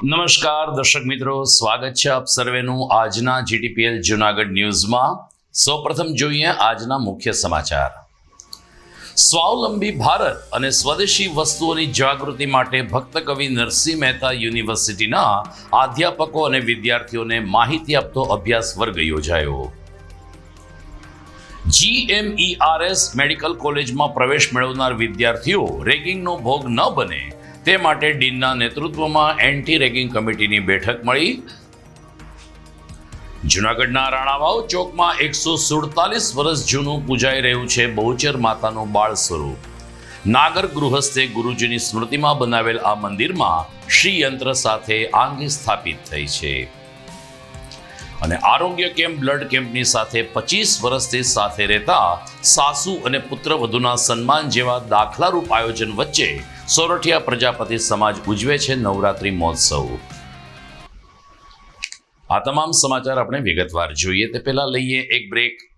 નમસ્કાર દર્શક મિત્રો, સ્વાગત છે આપ સર્વેનું આજના જીટીપીએલ જૂનાગઢ ન્યૂઝમાં। સૌપ્રથમ જોઈએ આજના મુખ્ય સમાચાર। સ્વાવલંબી ભારત અને સ્વદેશી વસ્તુઓની જાગૃતિ માટે ભક્ત કવિ નરસિંહ મહેતા યુનિવર્સિટીના અધ્યાપકો અને વિદ્યાર્થીઓને માહિતી આપતો અભ્યાસ વર્ગ યોજાયો। GMERS મેડિકલ કોલેજમાં પ્રવેશ મેળવનાર વિદ્યાર્થીઓ રેગિંગનો ભોગ ન બને તે માટે ડીનના નેતૃત્વમાં એન્ટી રેગિંગ કમિટીની બેઠક મળી। જૂનાગઢના રાણાવાવ ચોકમાં 147 વર્ષ જૂનું પૂજાઈ રહ્યું છે બહુચર માતાનું બાળ સ્વરૂપ। નાગર ગૃહસ્થે ગુરુજીની સ્મૃતિમાં બનાવેલ આ મંદિરમાં શ્રી યંત્ર સાથે આંગી સ્થાપિત થઈ છે અને આરોગ્ય કેમ્પ બ્લડ કેમ્પની સાથે 25 વર્ષથી સાથે રહેતા સાસુ અને પુત્રવધુના સન્માન જેવા દાખલારૂપ આયોજન વચ્ચે સોરઠિયા પ્રજાપતિ સમાજ ઉજવે છે નવરાત્રી મહોત્સવ। આ તમામ સમાચાર આપણે વિગતવાર જોઈએ તે પહેલા લઈએ એક બ્રેક।